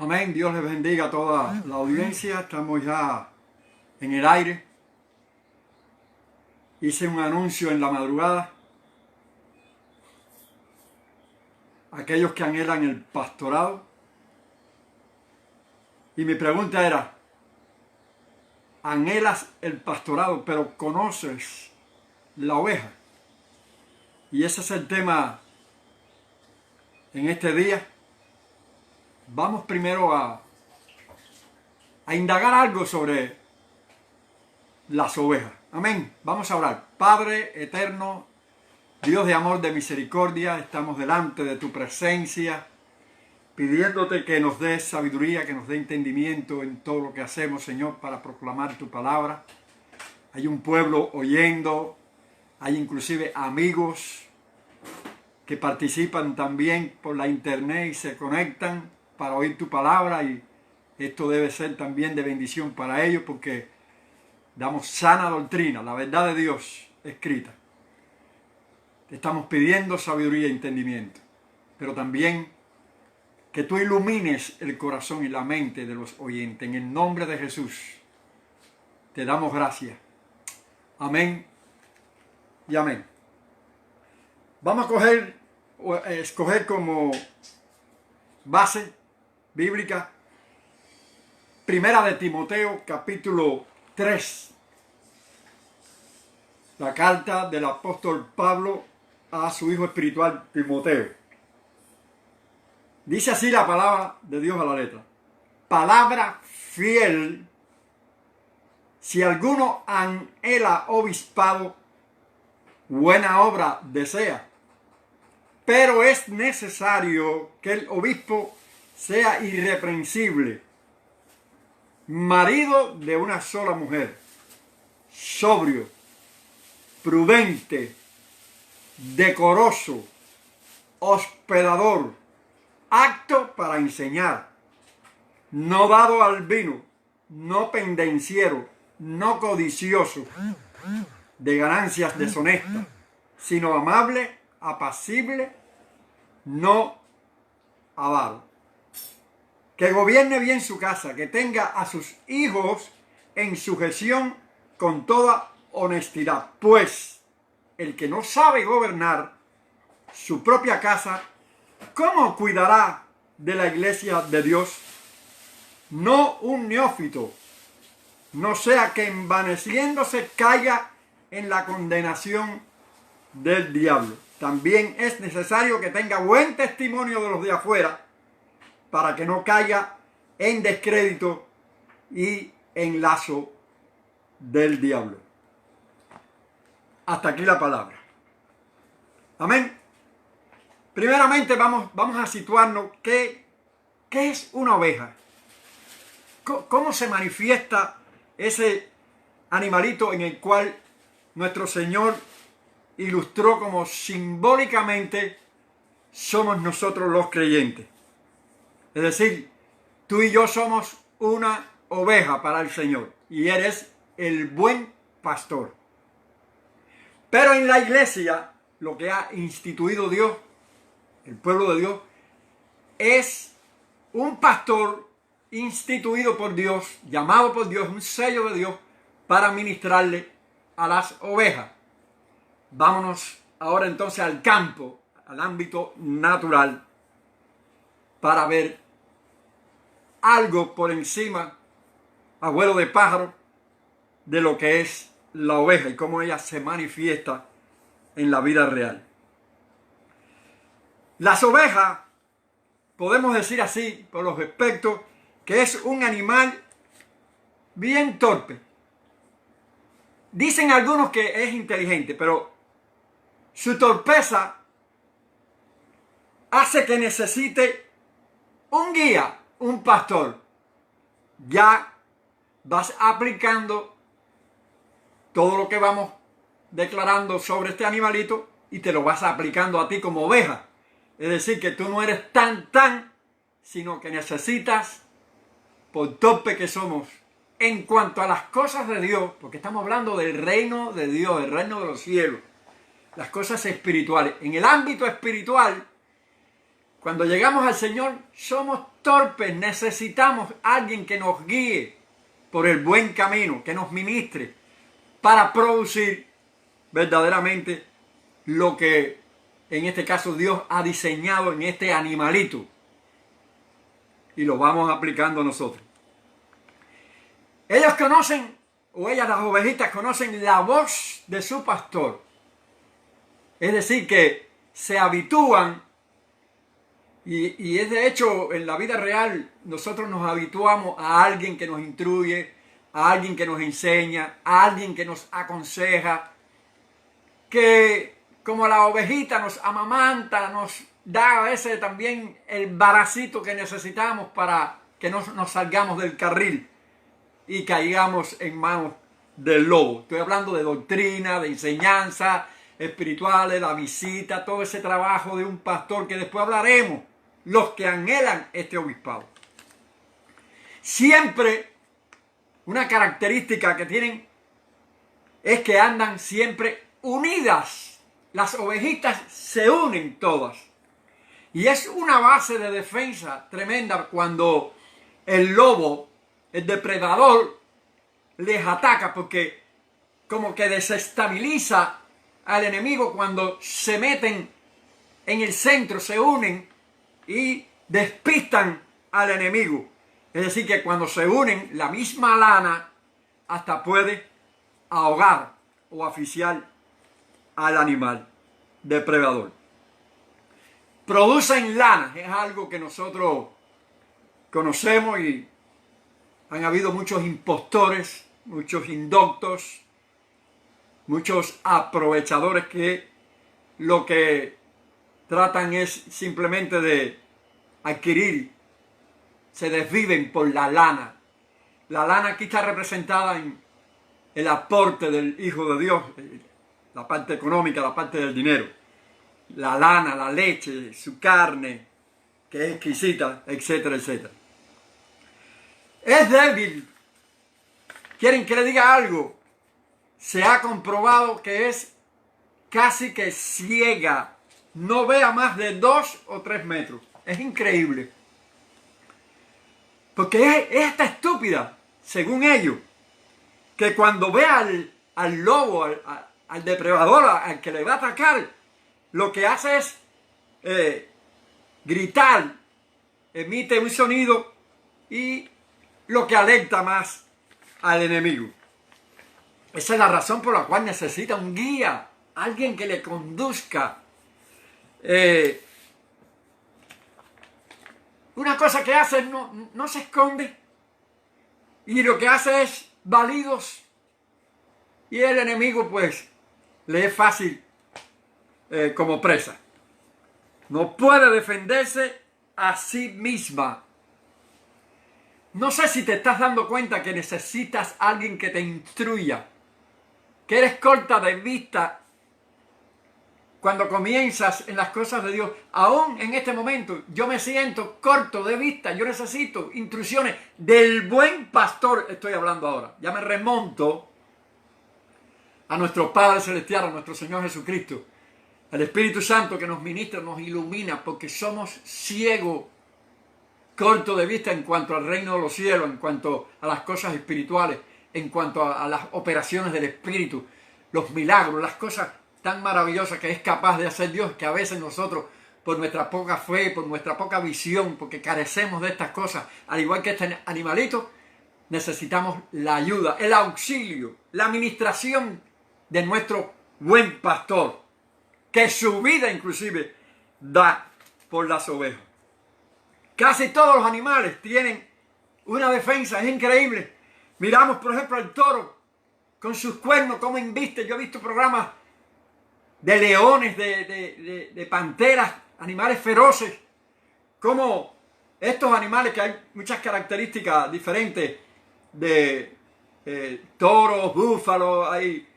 Amén. Dios les bendiga a toda la audiencia. Estamos ya en el aire. Hice un anuncio en la madrugada. Aquellos que anhelan el pastorado. Y mi pregunta era, anhelas el pastorado, pero conoces la oveja. Y ese es el tema en este día. Vamos primero a indagar algo sobre las ovejas. Amén. Vamos a orar. Padre eterno, Dios de amor, de misericordia, estamos delante de tu presencia, pidiéndote que nos des sabiduría, que nos dé entendimiento en todo lo que hacemos, Señor, para proclamar tu palabra. Hay un pueblo oyendo, hay inclusive amigos que participan también por la internet y se conectan para oír tu palabra, y esto debe ser también de bendición para ellos porque damos sana doctrina, la verdad de Dios escrita. Te estamos pidiendo sabiduría y entendimiento, pero también que tú ilumines el corazón y la mente de los oyentes. En el nombre de Jesús te damos gracias. Amén y amén. Vamos a escoger como base bíblica Primera de Timoteo, capítulo 3. La carta del apóstol Pablo a su hijo espiritual Timoteo. Dice así la palabra de Dios a la letra. Palabra fiel, si alguno anhela obispado, buena obra desea. Pero es necesario que el obispo sea irreprensible, marido de una sola mujer, sobrio, prudente, decoroso, hospedador, apto para enseñar, no dado al vino, no pendenciero, no codicioso de ganancias deshonestas, sino amable, apacible, no avaro. Que gobierne bien su casa, que tenga a sus hijos en sujeción con toda honestidad. Pues el que no sabe gobernar su propia casa, ¿cómo cuidará de la iglesia de Dios? No un neófito, no sea que envaneciéndose caiga en la condenación del diablo. También es necesario que tenga buen testimonio de los de afuera, para que no caiga en descrédito y en lazo del diablo. Hasta aquí la palabra. Amén. Primeramente vamos a situarnos qué es una oveja. ¿Cómo se manifiesta ese animalito en el cual nuestro Señor ilustró como simbólicamente somos nosotros los creyentes? Es decir, tú y yo somos una oveja para el Señor y eres el buen pastor. Pero en la iglesia, lo que ha instituido Dios, el pueblo de Dios, es un pastor instituido por Dios, llamado por Dios, un sello de Dios para ministrarle a las ovejas. Vámonos ahora entonces al campo, al ámbito natural, para ver algo por encima, a vuelo de pájaro, de lo que es la oveja y cómo ella se manifiesta en la vida real. Las ovejas, podemos decir así, por los aspectos, que es un animal bien torpe. Dicen algunos que es inteligente, pero su torpeza hace que necesite un guía, un pastor. Ya vas aplicando todo lo que vamos declarando sobre este animalito y te lo vas aplicando a ti como oveja. Es decir, que tú no eres tan, sino que necesitas, por torpe que somos, en cuanto a las cosas de Dios, porque estamos hablando del reino de Dios, el reino de los cielos, las cosas espirituales. En el ámbito espiritual, Cuando llegamos al Señor somos torpes, necesitamos a alguien que nos guíe por el buen camino, que nos ministre para producir verdaderamente lo que en este caso Dios ha diseñado en este animalito. Y lo vamos aplicando nosotros. Ellos conocen, o ellas, las ovejitas, conocen la voz de su pastor. Es decir, que se habitúan, y es de hecho en la vida real, nosotros nos habituamos a alguien que nos instruye, a alguien que nos enseña, a alguien que nos aconseja, que como la ovejita nos amamanta, nos da a veces también el baracito que necesitamos para que no nos salgamos del carril y caigamos en manos del lobo. Estoy hablando de doctrina, de enseñanza espirituales, la visita, todo ese trabajo de un pastor que después hablaremos, los que anhelan este obispado. Siempre una característica que tienen es que andan siempre unidas. Las ovejitas se unen todas. Y es una base de defensa tremenda cuando el lobo, el depredador, les ataca, porque como que desestabiliza al enemigo cuando se meten en el centro, se unen y despistan al enemigo. Es decir, que cuando se unen, la misma lana hasta puede ahogar o asfixiar al animal depredador. Producen lana, es algo que nosotros conocemos, y han habido muchos impostores, muchos indoctos, muchos aprovechadores que lo que tratan es simplemente de adquirir, se desviven por la lana. La lana aquí está representada en el aporte del Hijo de Dios, la parte económica, la parte del dinero. La lana, la leche, su carne, que es exquisita, etcétera, etcétera. Es débil. ¿Quieren que le diga algo? Se ha comprobado que es casi que ciega. No ve a más de 2 o 3 metros. Es increíble. Porque es esta estúpida, según ellos, que cuando ve al lobo, al depredador, al que le va a atacar, lo que hace es gritar, emite un sonido y lo que alerta más al enemigo. Esa es la razón por la cual necesita un guía, alguien que le conduzca. Una cosa que hace no se esconde, y lo que hace es balidos, y el enemigo pues le es fácil como presa. No puede defenderse a sí misma. No sé si te estás dando cuenta que necesitas a alguien que te instruya, que eres corta de vista cuando comienzas en las cosas de Dios. Aún en este momento yo me siento corto de vista, yo necesito instrucciones del buen pastor. Estoy hablando ahora, ya me remonto a nuestro Padre Celestial, a nuestro Señor Jesucristo, al Espíritu Santo que nos ministra, nos ilumina, porque somos ciegos, corto de vista en cuanto al reino de los cielos, en cuanto a las cosas espirituales, en cuanto a las operaciones del Espíritu, los milagros, las cosas tan maravillosas que es capaz de hacer Dios, que a veces nosotros, por nuestra poca fe, por nuestra poca visión, porque carecemos de estas cosas, al igual que este animalito, necesitamos la ayuda, el auxilio, la administración de nuestro buen pastor, que su vida inclusive da por las ovejas. Casi todos los animales tienen una defensa, es increíble. Miramos, por ejemplo, al toro con sus cuernos, cómo embiste. Yo he visto programas de leones, de panteras, animales feroces, como estos animales, que hay muchas características diferentes de toros, búfalos, hay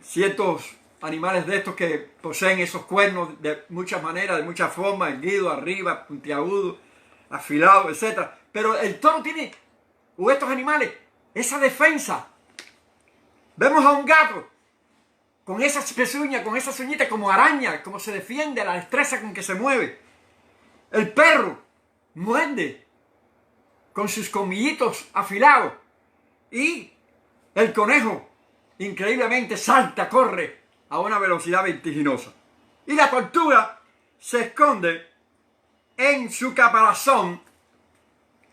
ciertos animales de estos que poseen esos cuernos de muchas maneras, de muchas formas, erguido, arriba, puntiagudo, afilado, etc. Pero el toro tiene, o estos animales, esa defensa. Vemos a un gato con esas pezuñas, con esas uñitas como araña, como se defiende, la destreza con que se mueve. El perro muerde con sus colmillitos afilados. Y el conejo increíblemente salta, corre a una velocidad vertiginosa. Y la tortuga se esconde en su caparazón.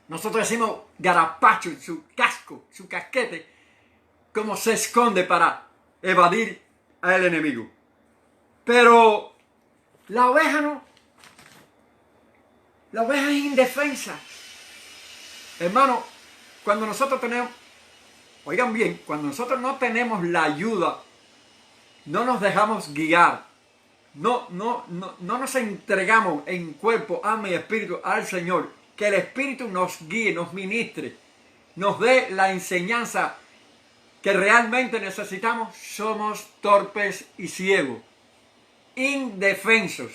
Nosotros decimos garapacho, en su casco, su casquete, como se esconde para evadir al enemigo. Pero la oveja no. La oveja es indefensa. Hermano, cuando nosotros tenemos, oigan bien, cuando nosotros no tenemos la ayuda, no nos dejamos guiar, no nos entregamos en cuerpo, alma y espíritu al Señor, que el Espíritu nos guíe, nos ministre, nos dé la enseñanza que realmente necesitamos, somos torpes y ciegos, indefensos.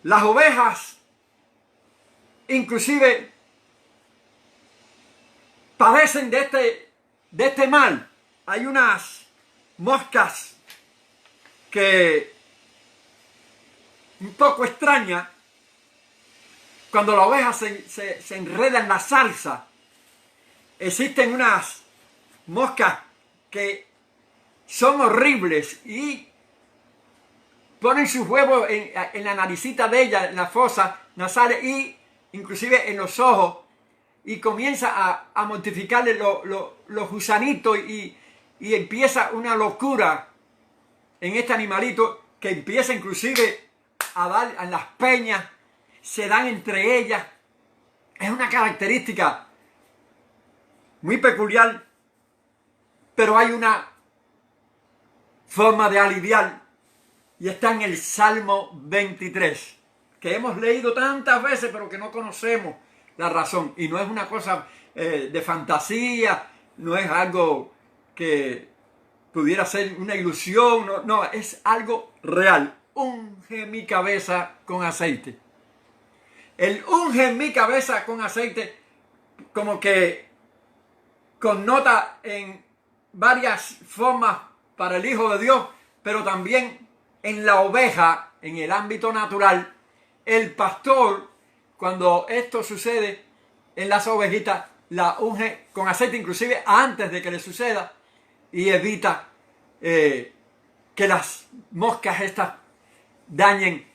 Las ovejas inclusive padecen de este mal. Hay unas moscas que un poco extrañas. Cuando la oveja se enreda en la salsa, existen unas moscas que son horribles y ponen sus huevos en la naricita de ella, en la fosa nasales y inclusive en los ojos, y comienza a mortificarle los gusanitos y empieza una locura en este animalito que empieza inclusive a dar en las peñas, se dan entre ellas. Es una característica muy peculiar, pero hay una forma de aliviar y está en el Salmo 23, que hemos leído tantas veces pero que no conocemos la razón, y no es una cosa de fantasía, no es algo que pudiera ser una ilusión, no, es algo real. Unge mi cabeza con aceite. El unge mi cabeza con aceite como que connota en varias formas para el Hijo de Dios, pero también en la oveja, en el ámbito natural. El pastor, cuando esto sucede en las ovejitas, la unge con aceite inclusive antes de que le suceda, y evita que las moscas estas dañen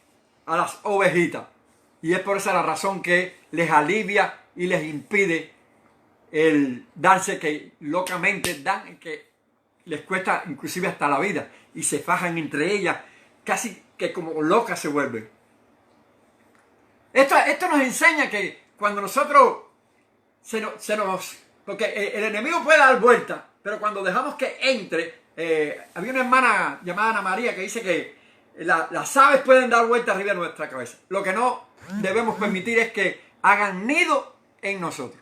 a las ovejitas. Y es por esa la razón que les alivia y les impide el darse, que locamente dan, que les cuesta inclusive hasta la vida, y se fajan entre ellas, casi que como locas se vuelven. Esto nos enseña que cuando nosotros porque el enemigo puede dar vuelta, pero cuando dejamos que entre, había una hermana llamada Ana María que dice que las aves pueden dar vuelta arriba de nuestra cabeza. Lo que no debemos permitir es que hagan nido en nosotros.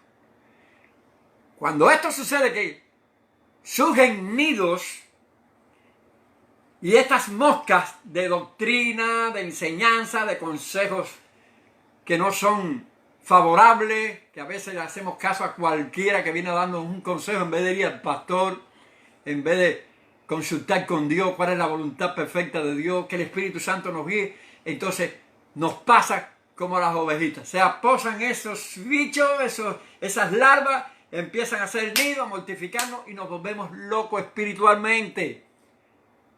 Cuando esto sucede, que surgen nidos, y estas moscas de doctrina, de enseñanza, de consejos que no son favorables, que a veces le hacemos caso a cualquiera que viene a darnos un consejo en vez de ir al pastor, en vez de consultar con Dios cuál es la voluntad perfecta de Dios, que el Espíritu Santo nos guíe. Entonces nos pasa como las ovejitas, se aposan esos bichos, esas larvas, empiezan a hacer nido, a mortificarnos y nos volvemos locos espiritualmente.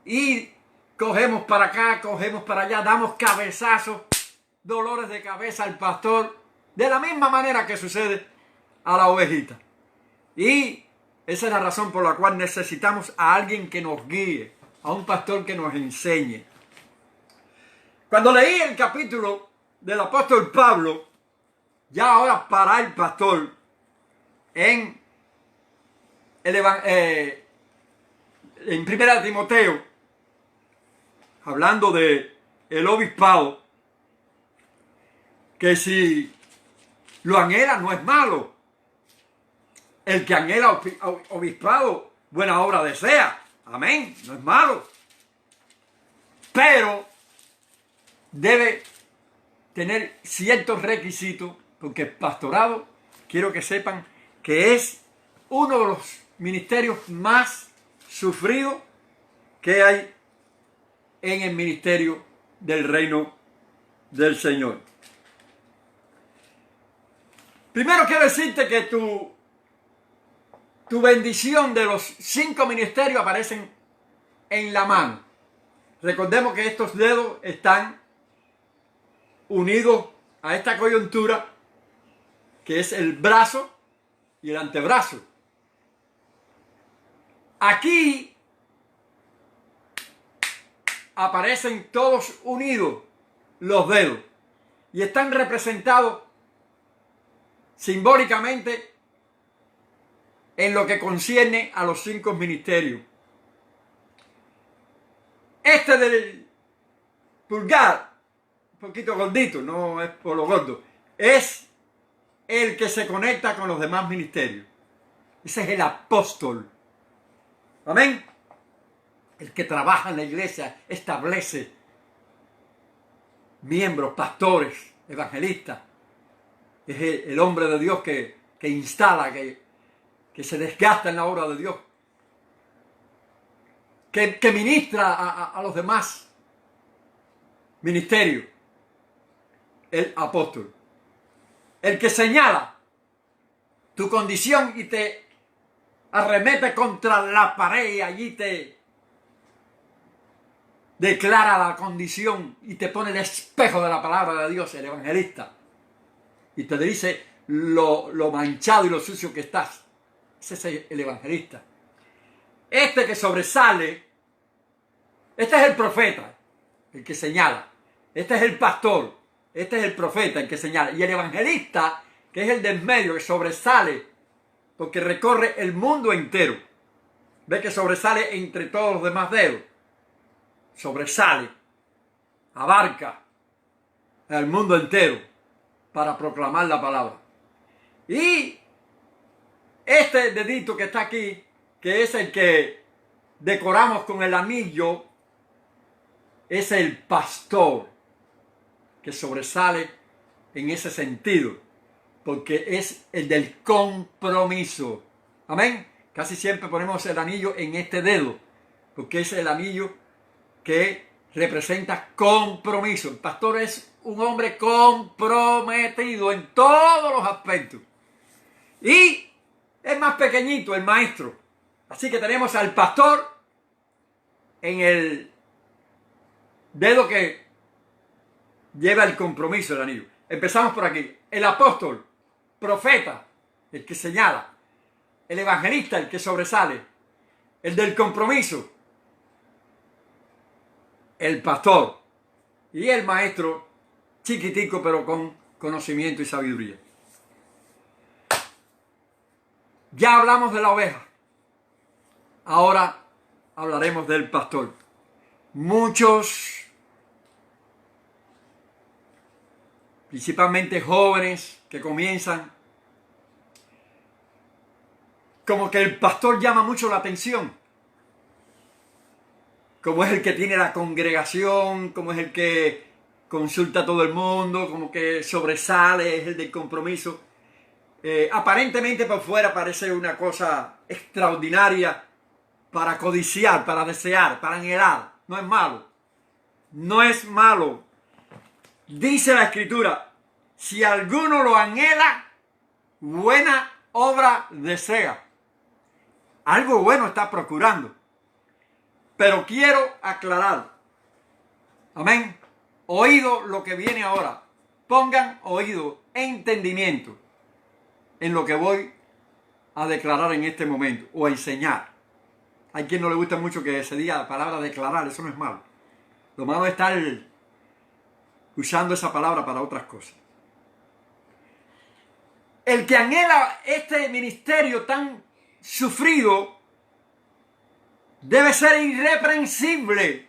Y cogemos para acá, cogemos para allá, damos cabezazos, dolores de cabeza al pastor, de la misma manera que sucede a la ovejita. Y esa es la razón por la cual necesitamos a alguien que nos guíe, a un pastor que nos enseñe. Cuando leí el capítulo del apóstol Pablo, ya ahora para el pastor, en 1 Timoteo, hablando de el obispado, que si lo anhela no es malo. El que anhela obispado, buena obra desea. Amén, no es malo. Pero debe tener ciertos requisitos, porque el pastorado, quiero que sepan que es uno de los ministerios más sufridos que hay en el ministerio del reino del Señor. Primero quiero decirte que tu bendición de los 5 ministerios aparecen en la mano. Recordemos que estos dedos están unidos a esta coyuntura que es el brazo y el antebrazo. Aquí aparecen todos unidos los dedos y están representados simbólicamente en lo que concierne a los 5 ministerios. Este del pulgar, un poquito gordito, no es por lo gordo, es el que se conecta con los demás ministerios. Ese es el apóstol. Amén. El que trabaja en la iglesia, establece miembros, pastores, evangelistas. Es el hombre de Dios que instala, que se desgasta en la obra de Dios. Que ministra a los demás ministerios. El apóstol. El que señala tu condición y te arremete contra la pared y allí te declara la condición y te pone el espejo de la palabra de Dios, el evangelista, y te dice lo manchado y lo sucio que estás. Ese es el evangelista. Este que sobresale, este es el profeta, el que señala. Este es el pastor, este es el profeta, el que señala. Y el evangelista, que es el del medio, que sobresale, porque recorre el mundo entero. Ve que sobresale entre todos los demás dedos. Sobresale, abarca el mundo entero para proclamar la palabra. Y este dedito que está aquí, que es el que decoramos con el anillo, es el pastor que sobresale en ese sentido, porque es el del compromiso. Amén. Casi siempre ponemos el anillo en este dedo, porque es el anillo que representa compromiso. El pastor es un hombre comprometido en todos los aspectos. Y es más pequeñito el maestro. Así que tenemos al pastor en el dedo que lleva el compromiso del anillo. Empezamos por aquí. El apóstol, profeta, el que señala. El evangelista, el que sobresale. El del compromiso, el pastor. Y el maestro, chiquitico pero con conocimiento y sabiduría. Ya hablamos de la oveja. Ahora hablaremos del pastor. Muchos, principalmente jóvenes que comienzan, como que el pastor llama mucho la atención. Como es el que tiene la congregación, como es el que consulta a todo el mundo, como que sobresale, es el del compromiso. Aparentemente por fuera parece una cosa extraordinaria para codiciar, para desear, para anhelar. No es malo. No es malo. Dice la Escritura, si alguno lo anhela, buena obra desea. Algo bueno está procurando. Pero quiero aclarar. Amén. Oído lo que viene ahora. Pongan oído, entendimiento en lo que voy a declarar en este momento o a enseñar. Hay quien no le gusta mucho que se diga la palabra declarar, eso no es malo. Lo malo es estar usando esa palabra para otras cosas. El que anhela este ministerio tan sufrido debe ser irreprensible.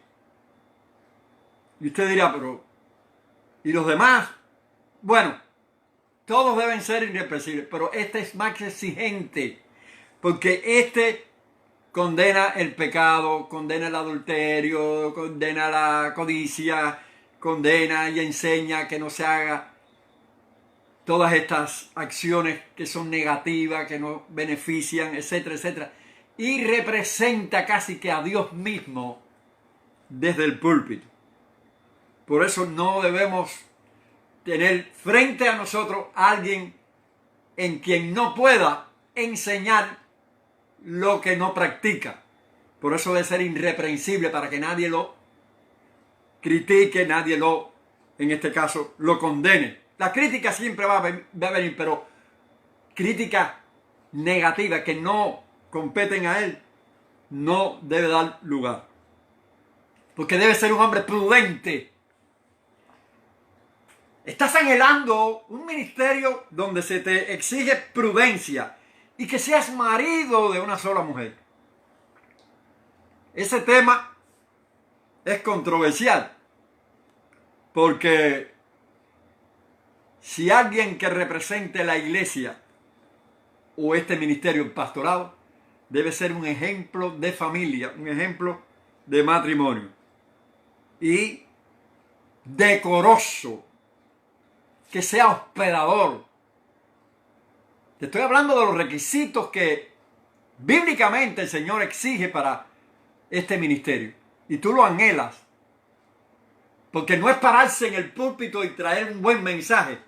Y usted dirá, pero ¿y los demás? Bueno, todos deben ser irreprensibles, pero este es más exigente, porque este condena el pecado, condena el adulterio, condena la codicia, condena y enseña que no se haga todas estas acciones que son negativas, que no benefician, etcétera, etcétera. Y representa casi que a Dios mismo desde el púlpito. Por eso no debemos tener frente a nosotros a alguien en quien no pueda enseñar lo que no practica. Por eso debe ser irreprensible para que nadie lo critique, nadie lo, en este caso, lo condene. La crítica siempre va a venir, pero críticas negativas que no competen a él, no debe dar lugar. Porque debe ser un hombre prudente. Estás anhelando un ministerio donde se te exige prudencia y que seas marido de una sola mujer. Ese tema es controversial, porque si alguien que represente la iglesia o este ministerio, el pastorado, debe ser un ejemplo de familia, un ejemplo de matrimonio y decoroso, que sea hospedador. Te estoy hablando de los requisitos que bíblicamente el Señor exige para este ministerio. Y tú lo anhelas. Porque no es pararse en el púlpito y traer un buen mensaje.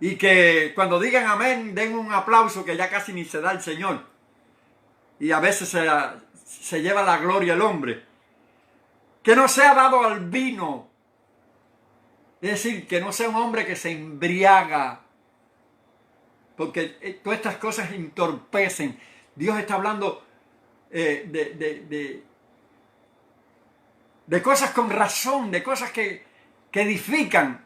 Y que cuando digan amén, den un aplauso que ya casi ni se da el Señor. Y a veces se lleva la gloria el hombre. Que no sea dado al vino. Es decir, que no sea un hombre que se embriaga. Porque todas estas cosas entorpecen. Dios está hablando de cosas con razón, de cosas que edifican,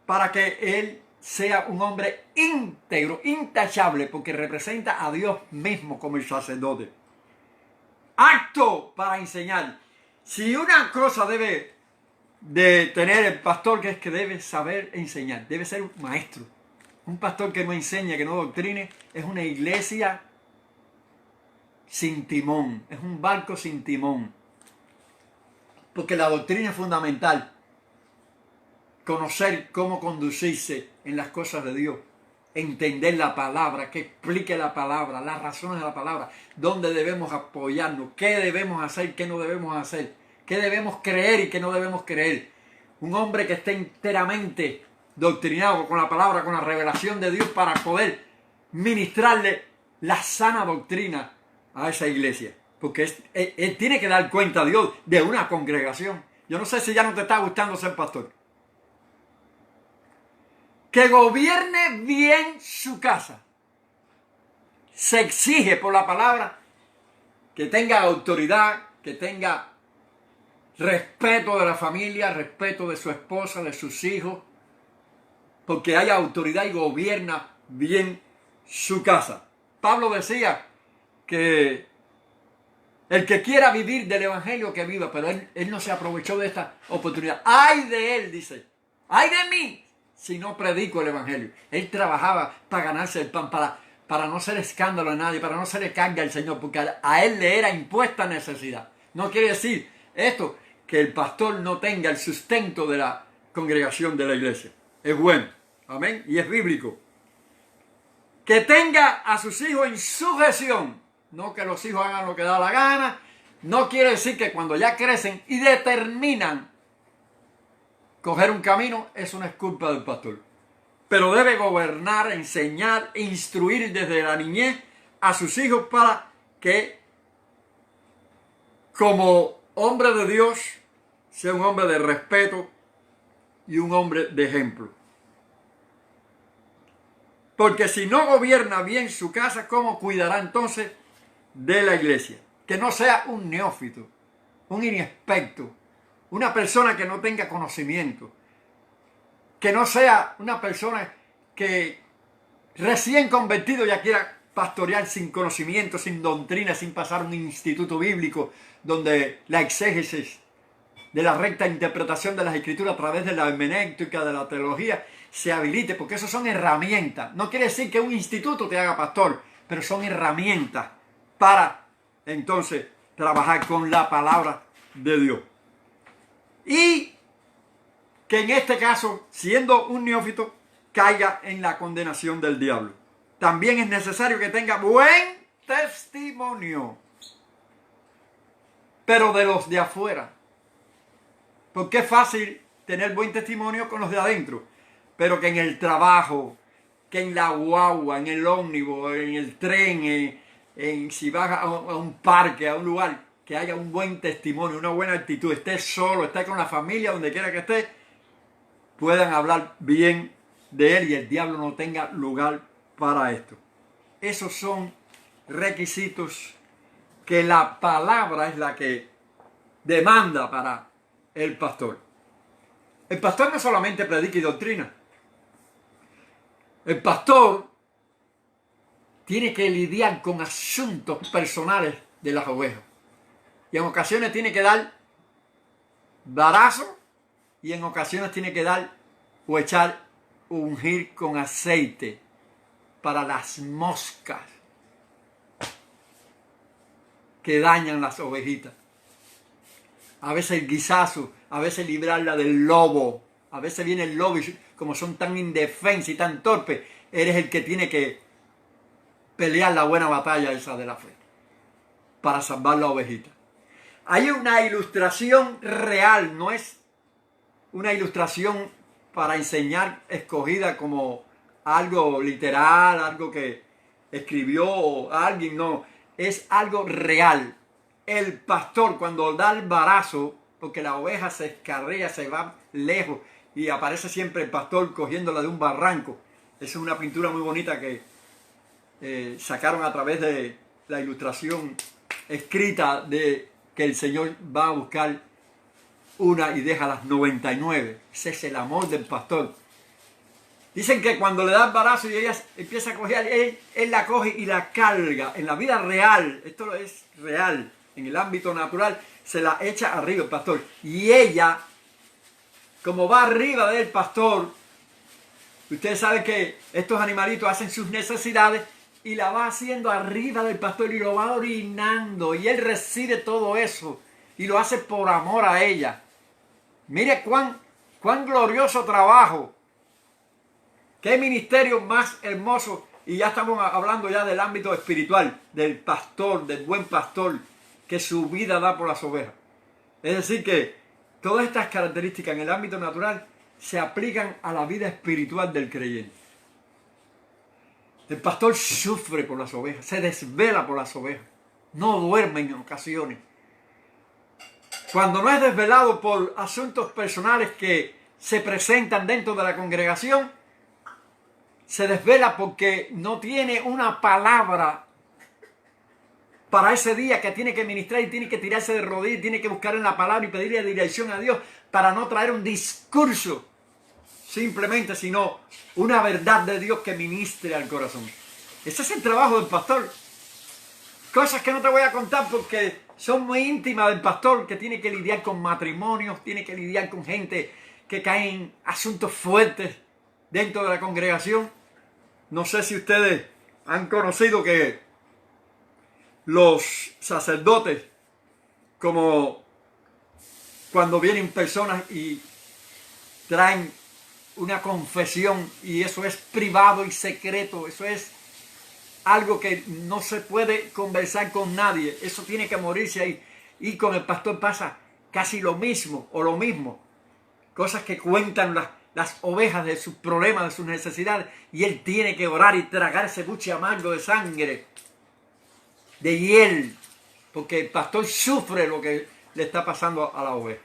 para que él sea un hombre íntegro, intachable, porque representa a Dios mismo como el sacerdote. Apto para enseñar. Si una cosa debe de tener el pastor, que es que debe saber enseñar, debe ser un maestro. Un pastor que no enseñe, que no doctrine, es una iglesia sin timón, es un barco sin timón. Porque la doctrina es fundamental. Conocer cómo conducirse en las cosas de Dios. Entender la palabra, que explique la palabra, las razones de la palabra, dónde debemos apoyarnos, qué debemos hacer, qué no debemos hacer, qué debemos creer y qué no debemos creer. Un hombre que esté enteramente doctrinado con la palabra, con la revelación de Dios, para poder ministrarle la sana doctrina a esa iglesia. Porque él tiene que dar cuenta a Dios de una congregación. Yo no sé si ya no te está gustando ser pastor. Que gobierne bien su casa. Se exige por la palabra que tenga autoridad, que tenga respeto de la familia, respeto de su esposa, de sus hijos, porque haya autoridad y gobierna bien su casa. Pablo decía que el que quiera vivir del evangelio, que viva, pero él no se aprovechó de esta oportunidad. ¡Ay de él!, dice. ¡Ay de mí!, si no predico el evangelio. Él trabajaba para ganarse el pan, para no ser escándalo a nadie, para no se le carga al Señor, porque a él le era impuesta necesidad. No quiere decir esto que el pastor no tenga el sustento de la congregación de la iglesia. Es bueno, amén, y es bíblico. Que tenga a sus hijos en sujeción, no que los hijos hagan lo que da la gana. No quiere decir que cuando ya crecen y determinan coger un camino, eso no es culpa del pastor. Pero debe gobernar, enseñar, instruir desde la niñez a sus hijos para que, como hombre de Dios, sea un hombre de respeto y un hombre de ejemplo. Porque si no gobierna bien su casa, ¿cómo cuidará entonces de la iglesia? Que no sea un neófito, un inexperto, una persona que no tenga conocimiento, que no sea una persona que recién convertido ya quiera pastorear sin conocimiento, sin doctrina, sin pasar un instituto bíblico donde la exégesis de la recta interpretación de las escrituras a través de la hermenéutica, de la teología, se habilite, porque eso son herramientas. No quiere decir que un instituto te haga pastor, pero son herramientas para entonces trabajar con la palabra de Dios. Y que en este caso, siendo un neófito, caiga en la condenación del diablo. También es necesario que tenga buen testimonio, pero de los de afuera. Porque es fácil tener buen testimonio con los de adentro, pero que en el trabajo, que en la guagua, en el ómnibus, en el tren, si vas a un parque, a un lugar, que haya un buen testimonio, una buena actitud, esté solo, esté con la familia, donde quiera que esté, puedan hablar bien de él y el diablo no tenga lugar para esto. Esos son requisitos que la palabra es la que demanda para el pastor. El pastor no solamente predica y doctrina. El pastor tiene que lidiar con asuntos personales de las ovejas. Y en ocasiones tiene que dar barazo y en ocasiones tiene que dar o echar ungir con aceite para las moscas que dañan las ovejitas. A veces el guisazo, a veces librarla del lobo. A veces viene el lobo y como son tan indefensos y tan torpes, eres el que tiene que pelear la buena batalla esa de la fe para salvar la ovejita. Hay una ilustración real, no es una ilustración para enseñar escogida como algo literal, algo que escribió alguien, no, es algo real. El pastor cuando da el barazo, porque la oveja se escarrea, se va lejos y aparece siempre el pastor cogiéndola de un barranco. Esa es una pintura muy bonita que sacaron a través de la ilustración escrita de que el Señor va a buscar una y deja las 99. Ese es el amor del pastor. Dicen que cuando le da el barazo y ella empieza a coger, él la coge y la carga. En la vida real, esto es real, en el ámbito natural, se la echa arriba el pastor. Y ella, como va arriba del pastor, ustedes saben que estos animalitos hacen sus necesidades y la va haciendo arriba del pastor y lo va orinando. Y él recibe todo eso y lo hace por amor a ella. Mire cuán glorioso trabajo. Qué ministerio más hermoso. Y ya estamos hablando ya del ámbito espiritual, del pastor, del buen pastor, que su vida da por las ovejas. Es decir que todas estas características en el ámbito natural se aplican a la vida espiritual del creyente. El pastor sufre por las ovejas, se desvela por las ovejas, no duerme en ocasiones. Cuando no es desvelado por asuntos personales que se presentan dentro de la congregación, se desvela porque no tiene una palabra para ese día que tiene que ministrar y tiene que tirarse de rodillas, tiene que buscar en la palabra y pedirle dirección a Dios para no traer un discurso simplemente, sino una verdad de Dios que ministre al corazón. Ese es el trabajo del pastor. Cosas que no te voy a contar porque son muy íntimas del pastor, que tiene que lidiar con matrimonios, tiene que lidiar con gente que cae en asuntos fuertes dentro de la congregación. No sé si ustedes han conocido que los sacerdotes, como cuando vienen personas y traen una confesión y eso es privado y secreto, eso es algo que no se puede conversar con nadie, eso tiene que morirse ahí. Y con el pastor pasa casi lo mismo o lo mismo, cosas que cuentan las ovejas de sus problemas, de sus necesidades, y él tiene que orar y tragar ese buche amargo de sangre, de hiel, porque el pastor sufre lo que le está pasando a la oveja.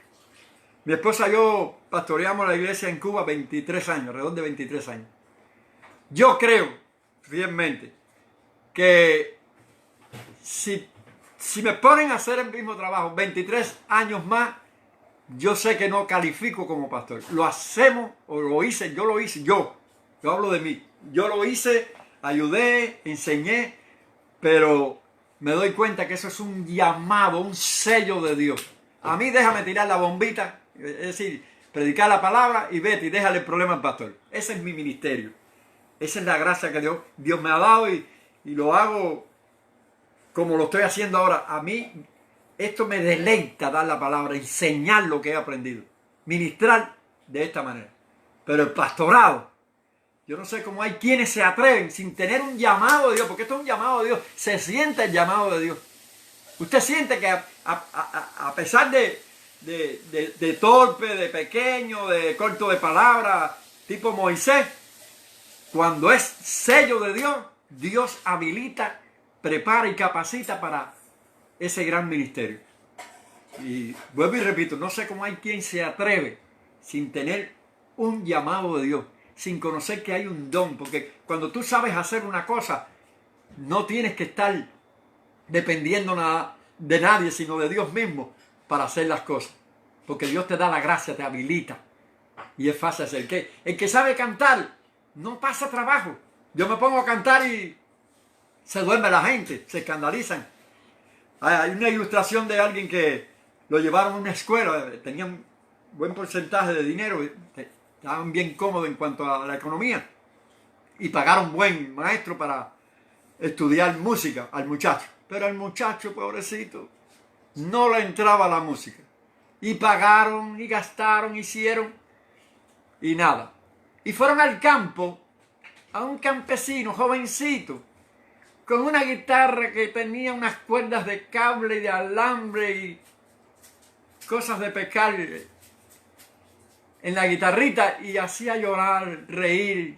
Mi esposa y yo pastoreamos la iglesia en Cuba 23 años, alrededor de 23 años. Yo creo fielmente que si me ponen a hacer el mismo trabajo 23 años más, yo sé que no califico como pastor. Lo hacemos, o lo hice, yo hablo de mí. Yo lo hice, ayudé, enseñé, pero me doy cuenta que eso es un llamado, un sello de Dios. A mí déjame tirar la bombita, es decir, predicar la palabra y vete y déjale el problema al pastor. Ese es mi ministerio. Esa es la gracia que Dios me ha dado y lo hago como lo estoy haciendo ahora. A mí esto me deleita dar la palabra, enseñar lo que he aprendido, ministrar de esta manera. Pero el pastorado, yo no sé cómo hay quienes se atreven sin tener un llamado de Dios, porque esto es un llamado de Dios, se siente el llamado de Dios. Usted siente que a pesar de de torpe, de pequeño, de corto de palabra, tipo Moisés. Cuando es sello de Dios, Dios habilita, prepara y capacita para ese gran ministerio. Y vuelvo y repito, no sé cómo hay quien se atreve sin tener un llamado de Dios, sin conocer que hay un don, porque cuando tú sabes hacer una cosa, no tienes que estar dependiendo de nadie, sino de Dios mismo para hacer las cosas, porque Dios te da la gracia, te habilita y es fácil hacer. El que sabe cantar no pasa trabajo. Yo me pongo a cantar y se duerme la gente, se escandalizan. Hay una ilustración de alguien que lo llevaron a una escuela, tenían buen porcentaje de dinero, estaban bien cómodos en cuanto a la economía y pagaron buen maestro para estudiar música al muchacho. Pero al muchacho, pobrecito, no le entraba la música. Y pagaron, y gastaron, hicieron, y nada. Y fueron al campo, a un campesino, jovencito, con una guitarra que tenía unas cuerdas de cable y de alambre y cosas de pescar en la guitarrita, y hacía llorar, reír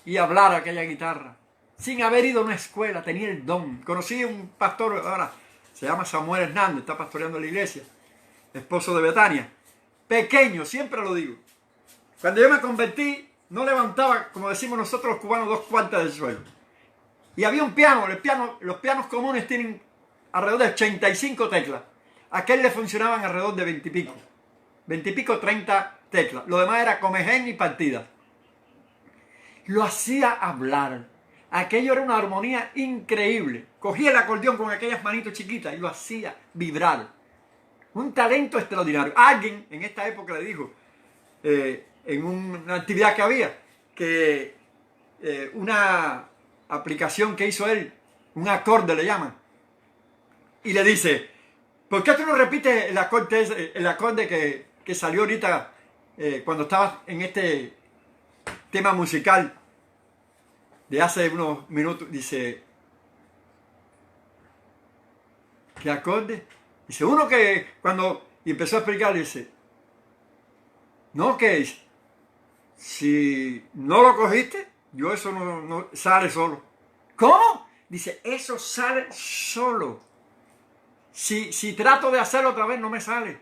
y hablar aquella guitarra. Sin haber ido a una escuela, tenía el don. Conocí a un pastor, ahora se llama Samuel Hernández, está pastoreando la iglesia, esposo de Betania. Pequeño, siempre lo digo. Cuando yo me convertí, no levantaba, como decimos nosotros los cubanos, 2 cuartas del suelo. Y había un piano, los pianos comunes tienen alrededor de 85 teclas. A aquel le funcionaban alrededor de 20 y pico. 20 y pico, 30 teclas. Lo demás era comején y partida. Lo hacía hablar. Aquello era una armonía increíble. Cogía el acordeón con aquellas manitos chiquitas y lo hacía vibrar. Un talento extraordinario. Alguien en esta época le dijo, en una actividad que había, que una aplicación que hizo él, un acorde le llaman, y le dice, ¿por qué tú no repites el acorde que salió ahorita cuando estabas en este tema musical de hace unos minutos? Dice, ¿qué acorde? Dice, uno que cuando, y empezó a explicar, dice, no, que si no lo cogiste, yo eso no sale solo. ¿Cómo? Dice, eso sale solo. Si trato de hacerlo otra vez, no me sale.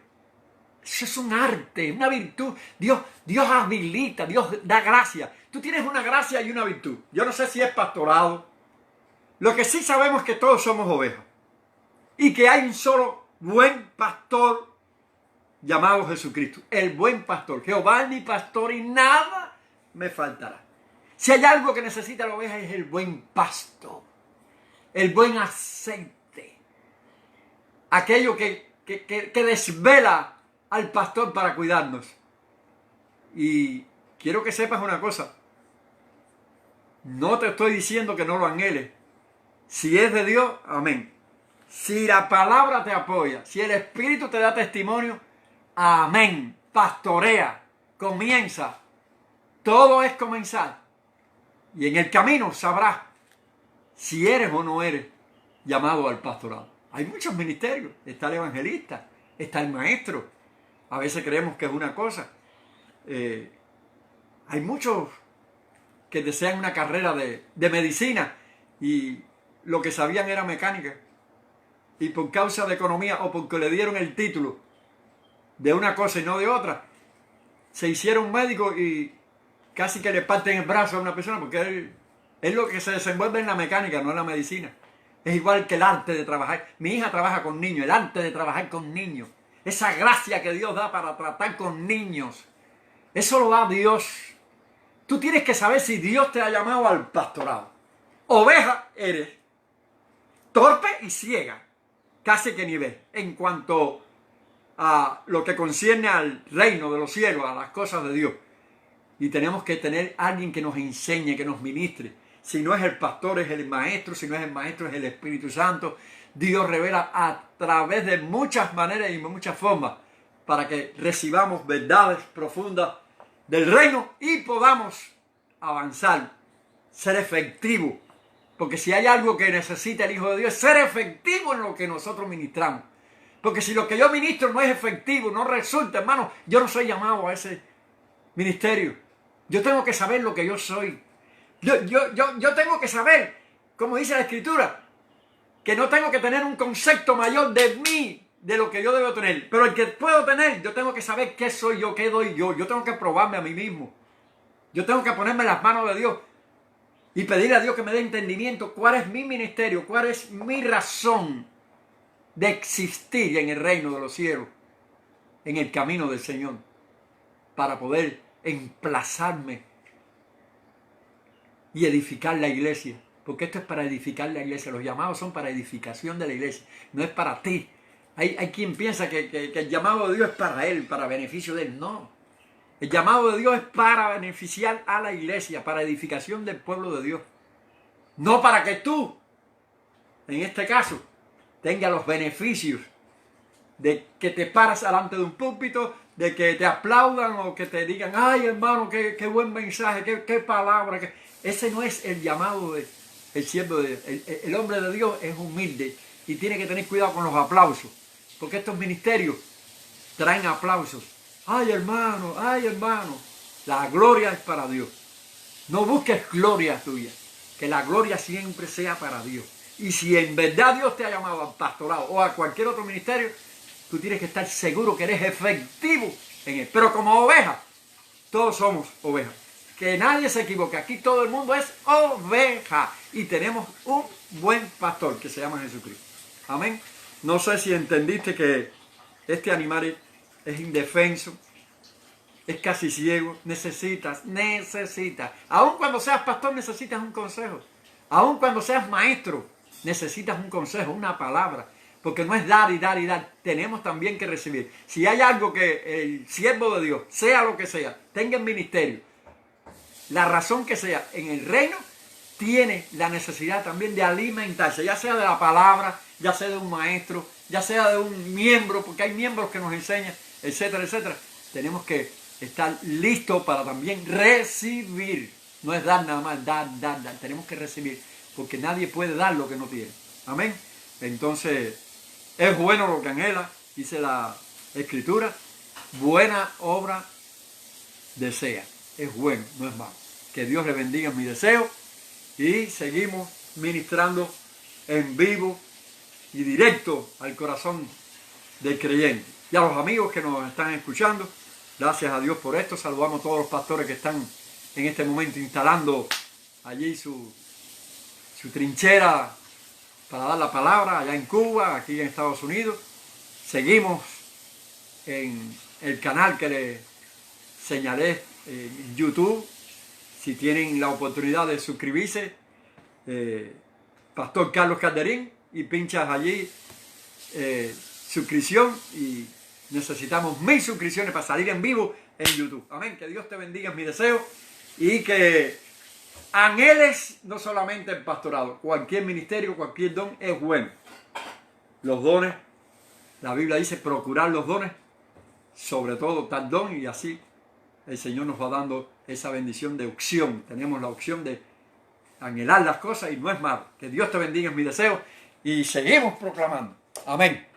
Eso es un arte, una virtud. Dios habilita, Dios da gracia. Tú tienes una gracia y una virtud. Yo no sé si es pastorado. Lo que sí sabemos es que todos somos ovejas. Y que hay un solo buen pastor llamado Jesucristo. El buen pastor. Jehová es mi pastor y nada me faltará. Si hay algo que necesita la oveja es el buen pasto. El buen aceite. Aquello que desvela al pastor para cuidarnos. Y quiero que sepas una cosa. No te estoy diciendo que no lo anheles. Si es de Dios, amén. Si la palabra te apoya, si el Espíritu te da testimonio, amén. Pastorea, comienza. Todo es comenzar. Y en el camino sabrás si eres o no eres llamado al pastorado. Hay muchos ministerios. Está el evangelista, está el maestro. A veces creemos que es una cosa. Hay muchos que desean una carrera de medicina y lo que sabían era mecánica. Y por causa de economía o porque le dieron el título de una cosa y no de otra, se hicieron médicos y casi que le parten el brazo a una persona porque es lo que se desenvuelve en la mecánica, no en la medicina. Es igual que el arte de trabajar. Mi hija trabaja con niños, el arte de trabajar con niños. Esa gracia que Dios da para tratar con niños. Eso lo da Dios. Tú tienes que saber si Dios te ha llamado al pastorado. Oveja eres. Torpe y ciega. Casi que ni ves. En cuanto a lo que concierne al reino de los cielos, a las cosas de Dios. Y tenemos que tener alguien que nos enseñe, que nos ministre. Si no es el pastor, es el maestro. Si no es el maestro, es el Espíritu Santo. Dios revela a través de muchas maneras y de muchas formas para que recibamos verdades profundas del reino y podamos avanzar, ser efectivos. Porque si hay algo que necesita el Hijo de Dios, es ser efectivo en lo que nosotros ministramos. Porque si lo que yo ministro no es efectivo, no resulta, hermano, yo no soy llamado a ese ministerio. Yo tengo que saber lo que yo soy. Yo tengo que saber, como dice la Escritura, que no tengo que tener un concepto mayor de mí, de lo que yo debo tener. Pero el que puedo tener, yo tengo que saber qué soy yo, qué doy yo. Yo tengo que probarme a mí mismo. Yo tengo que ponerme en las manos de Dios y pedirle a Dios que me dé entendimiento cuál es mi ministerio, cuál es mi razón de existir en el reino de los cielos, en el camino del Señor, para poder emplazarme y edificar la iglesia. Porque esto es para edificar la iglesia. Los llamados son para edificación de la iglesia, no es para ti. Hay quien piensa que el llamado de Dios es para él, para beneficio de él. No. El llamado de Dios es para beneficiar a la iglesia, para edificación del pueblo de Dios. No para que tú, en este caso, tengas los beneficios de que te paras delante de un púlpito, de que te aplaudan o que te digan, ay hermano, qué buen mensaje, qué palabra. Ese no es el llamado del siervo de Dios. El hombre de Dios es humilde y tiene que tener cuidado con los aplausos, porque estos ministerios traen aplausos. Ay hermano, la gloria es para Dios. No busques gloria tuya, que la gloria siempre sea para Dios. Y si en verdad Dios te ha llamado al pastorado o a cualquier otro ministerio, tú tienes que estar seguro que eres efectivo en él. Pero como ovejas, todos somos ovejas. Que nadie se equivoque. Aquí todo el mundo es oveja. Y tenemos un buen pastor que se llama Jesucristo. Amén. No sé si entendiste que este animal es indefenso, es casi ciego. Necesitas. Aun cuando seas pastor necesitas un consejo. Aun cuando seas maestro necesitas un consejo, una palabra. Porque no es dar y dar y dar. Tenemos también que recibir. Si hay algo que el siervo de Dios, sea lo que sea, tenga en ministerio, la razón que sea, en el reino, tiene la necesidad también de alimentarse, ya sea de la palabra, ya sea de un maestro, ya sea de un miembro, porque hay miembros que nos enseñan, etcétera, etcétera. Tenemos que estar listos para también recibir. No es dar nada más, dar. Tenemos que recibir, porque nadie puede dar lo que no tiene. Amén. Entonces, es bueno lo que anhela, dice la Escritura, buena obra desea. Es bueno, no es malo. Que Dios le bendiga mi deseo y seguimos ministrando en vivo y directo al corazón del creyente. Y a los amigos que nos están escuchando, gracias a Dios por esto. Saludamos a todos los pastores que están en este momento instalando allí su trinchera para dar la palabra allá en Cuba, aquí en Estados Unidos. Seguimos en el canal que les señalé en YouTube. Si tienen la oportunidad de suscribirse, Pastor Carlos Calderín, y pinchas allí suscripción, y necesitamos 1000 suscripciones para salir en vivo en YouTube. Amén. Que Dios te bendiga, es mi deseo, y que anheles no solamente el pastorado, cualquier ministerio, cualquier don es bueno. Los dones, la Biblia dice procurar los dones, sobre todo tal don, y así el Señor nos va dando esa bendición de opción. Tenemos la opción de anhelar las cosas y no es malo. Que Dios te bendiga, es mi deseo, y seguimos proclamando. Amén.